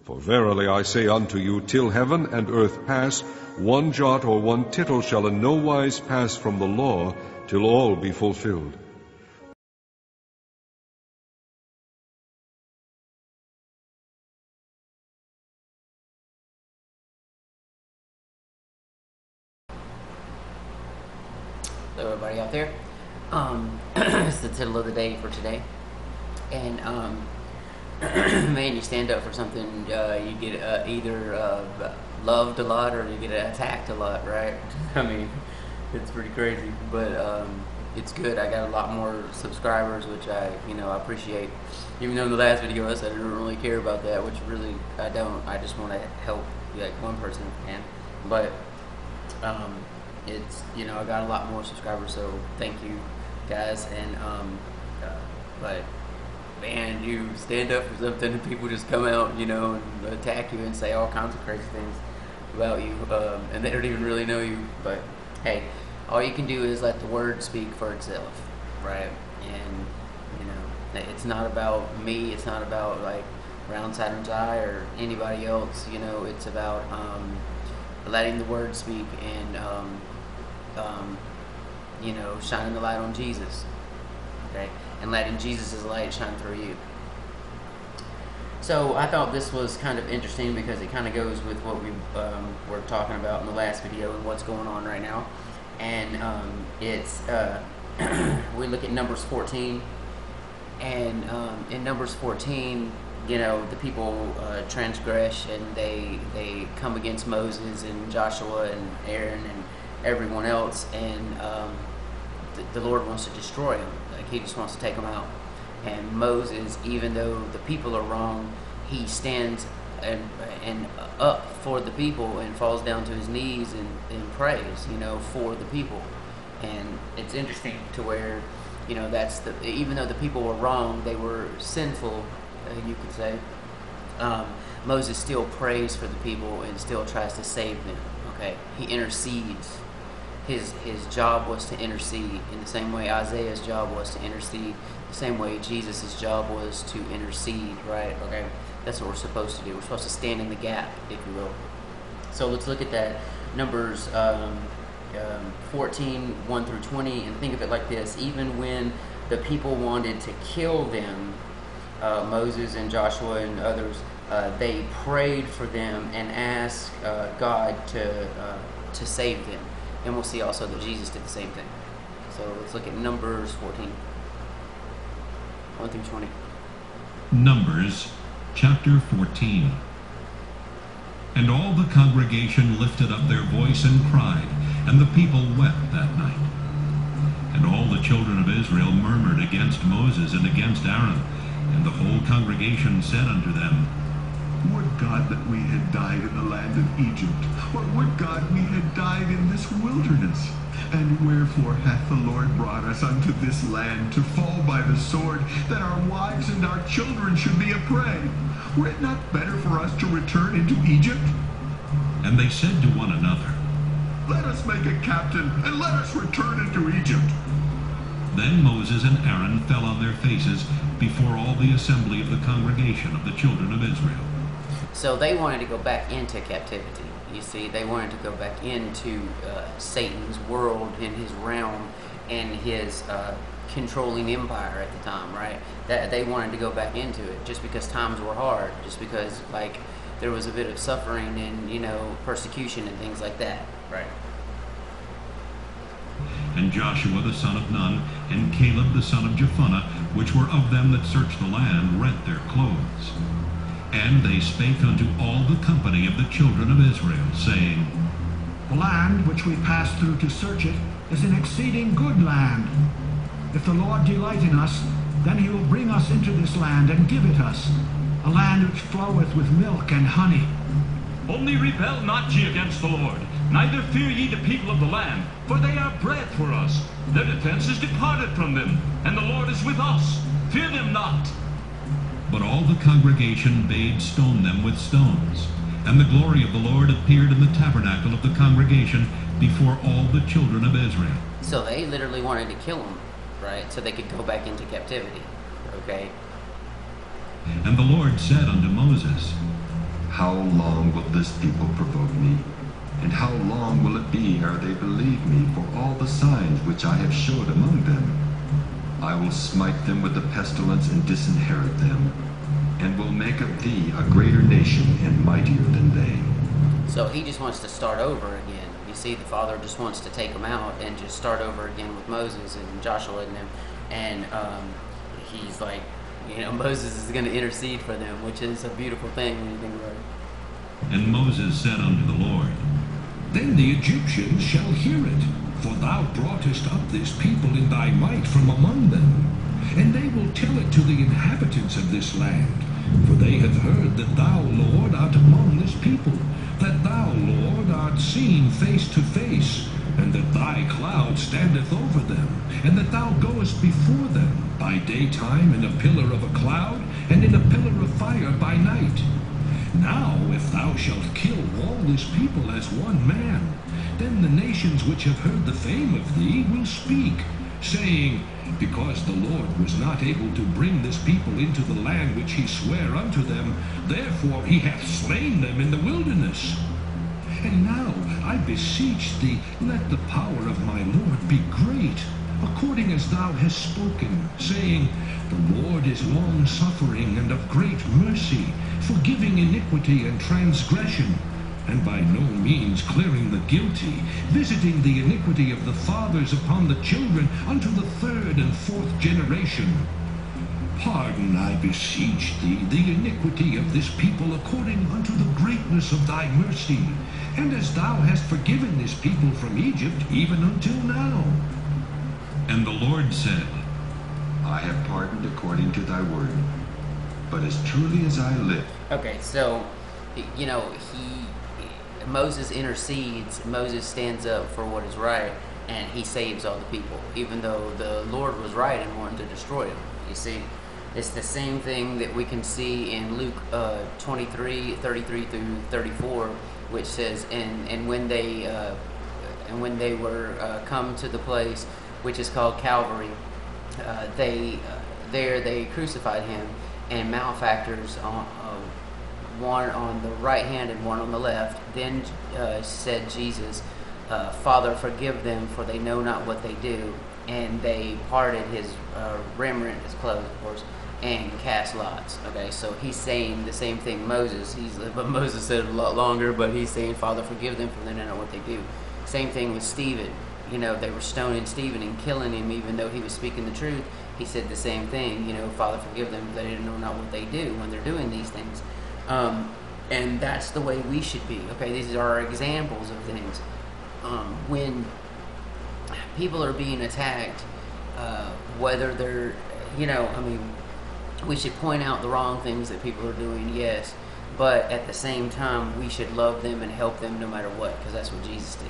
For verily I say unto you, till heaven and earth pass, one jot or one tittle shall in no wise pass from the law, till all be fulfilled. Hello everybody out there. It's the title of the day for today. And man, you stand up for something, you get either loved a lot or you get attacked a lot, right? I mean, it's pretty crazy, but it's good. I got a lot more subscribers, which I appreciate. Even though in the last video I said I don't really care about that, which really I don't. I just want to help like one person, man. But it's I got a lot more subscribers, so thank you guys. And but man, you stand up for something and people just come out and attack you and say all kinds of crazy things about you, and they don't even really know you. But hey, all you can do is let the word speak for itself, right? And it's not about me, it's not about like Round Saturn's Eye or anybody else. It's about letting the word speak and shining the light on Jesus, okay, and letting Jesus' light shine through you. So I thought this was kind of interesting because it kind of goes with what we were talking about in the last video and what's going on right now. And it's we look at Numbers 14, and in Numbers 14, the people transgress and they come against Moses and Joshua and Aaron and everyone else, and the Lord wants to destroy them. Like, he just wants to take them out. And Moses, even though the people are wrong, he stands and up for the people and falls down to his knees and prays, for the people. And it's interesting to where, that's even though the people were wrong, they were sinful, you could say, Moses still prays for the people and still tries to save them. Okay, he intercedes. His job was to intercede in the same way Isaiah's job was to intercede, the same way Jesus' job was to intercede, right? Okay, that's what we're supposed to do. We're supposed to stand in the gap, if you will. So let's look at that. Numbers 14, 1 through 20, and think of it like this. Even when the people wanted to kill them, Moses and Joshua and others, they prayed for them and asked God to save them. And we'll see also that Jesus did the same thing. So let's look at Numbers 14, 1 through 20. Numbers chapter 14. And all the congregation lifted up their voice and cried, and the people wept that night. And all the children of Israel murmured against Moses and against Aaron. And the whole congregation said unto them, Would God that we had died in the land of Egypt, or would God we had died in this wilderness? And wherefore hath the Lord brought us unto this land to fall by the sword, that our wives and our children should be a prey? Were it not better for us to return into Egypt? And they said to one another, Let us make a captain, and let us return into Egypt. Then Moses and Aaron fell on their faces before all the assembly of the congregation of the children of Israel. So they wanted to go back into captivity. You see, they wanted to go back into Satan's world and his realm and his controlling empire at the time, right? That they wanted to go back into it just because times were hard, just because there was a bit of suffering and persecution and things like that, right? And Joshua the son of Nun and Caleb the son of Jephunneh, which were of them that searched the land, rent their clothes. And they spake unto all the company of the children of Israel, saying, The land which we passed through to search it is an exceeding good land. If the Lord delight in us, then he will bring us into this land and give it us, a land which floweth with milk and honey. Only rebel not ye against the Lord, neither fear ye the people of the land, for they are bread for us. Their defense is departed from them, and the Lord is with us. Fear them not. But all the congregation bade stone them with stones. And the glory of the Lord appeared in the tabernacle of the congregation before all the children of Israel. So they literally wanted to kill them, right? So they could go back into captivity, okay? And the Lord said unto Moses, How long will this people provoke me? And how long will it be ere they believe me for all the signs which I have showed among them? I will smite them with the pestilence and disinherit them, and will make of thee a greater nation and mightier than they. So he just wants to start over again. You see, the Father just wants to take them out and just start over again with Moses and Joshua and them. And he's like, Moses is going to intercede for them, which is a beautiful thing when you think about it. And Moses said unto the Lord, Then the Egyptians shall hear it, for thou broughtest up this people in thy might from among them. And they will tell it to the inhabitants of this land, for they have heard that thou, Lord, art among this people, that thou, Lord, art seen face to face, and that thy cloud standeth over them, and that thou goest before them by daytime in a pillar of a cloud, and in a pillar of fire by night. Now, if thou shalt kill all this people as one man, then the nations which have heard the fame of thee will speak, saying, Because the Lord was not able to bring this people into the land which he sware unto them, therefore he hath slain them in the wilderness. And now, I beseech thee, let the power of my Lord be great, according as thou hast spoken, saying, The Lord is long-suffering and of great mercy, forgiving iniquity and transgression, and by no means clearing the guilty, visiting the iniquity of the fathers upon the children unto the third and fourth generation. Pardon, I beseech thee, the iniquity of this people according unto the greatness of thy mercy, and as thou hast forgiven this people from Egypt even until now. And the Lord said, I have pardoned according to thy word, but as truly as I live. Okay, so, Moses intercedes, Moses stands up for what is right, and he saves all the people, even though the Lord was right and wanted to destroy them. You see, it's the same thing that we can see in Luke 23, 33 through 34, which says, and when they were come to the place which is called Calvary, they crucified him, and malefactors one on the right hand and one on the left. Then said Jesus, Father, forgive them, for they know not what they do. And they parted his raiment, his clothes, of course, and cast lots. Okay, so he's saying the same thing but Moses said it a lot longer, but he's saying, Father, forgive them, for they don't know what they do. Same thing with Stephen. They were stoning Stephen and killing him, even though he was speaking the truth. He said the same thing, Father, forgive them, for they don't know not what they do when they're doing these things. And that's the way we should be. Okay, these are examples of things. When people are being attacked, whether they're, we should point out the wrong things that people are doing, yes, but at the same time, we should love them and help them no matter what, because that's what Jesus did.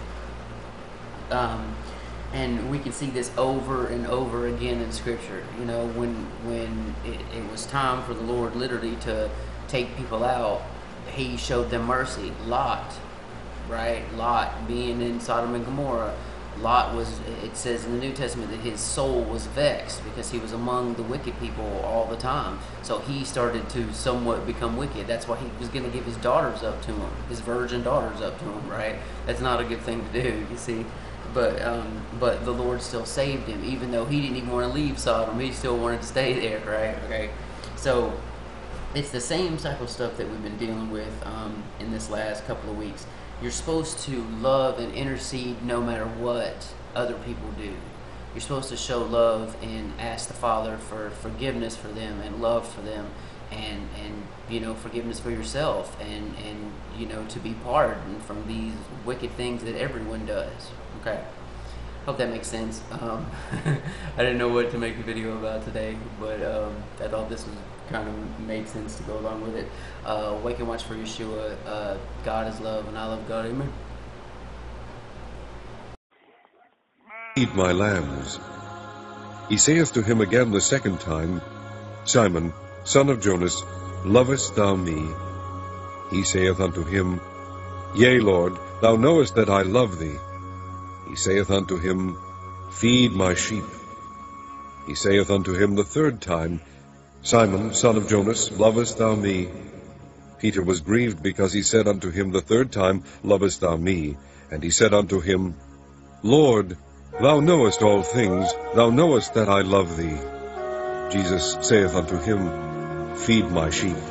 And we can see this over and over again in Scripture. When it was time for the Lord literally to take people out, he showed them mercy. Lot, right? Lot being in Sodom and Gomorrah. Lot it says in the New Testament that his soul was vexed because he was among the wicked people all the time. So he started to somewhat become wicked. That's why he was going to give his daughters up to him, his virgin daughters up to him, right? That's not a good thing to do, you see. But the Lord still saved him, even though he didn't even want to leave Sodom. He still wanted to stay there, right? Okay. So it's the same type of stuff that we've been dealing with in this last couple of weeks. You're supposed to love and intercede no matter what other people do. You're supposed to show love and ask the Father for forgiveness for them and love for them, and forgiveness for yourself, and to be pardoned from these wicked things that everyone does. Okay, hope that makes sense. I didn't know what to make a video about today, but I thought this was kind of made sense to go along with it. Wake and watch for Yeshua. God is love, and I love God. Amen. Eat my lambs. He saith to him again the second time, Simon, son of Jonas, lovest thou me? He saith unto him, Yea, Lord, thou knowest that I love thee. He saith unto him, Feed my sheep. He saith unto him the third time, Simon, son of Jonas, lovest thou me? Peter was grieved because he said unto him the third time, Lovest thou me? And he said unto him, Lord, thou knowest all things, thou knowest that I love thee. Jesus saith unto him, Feed my sheep.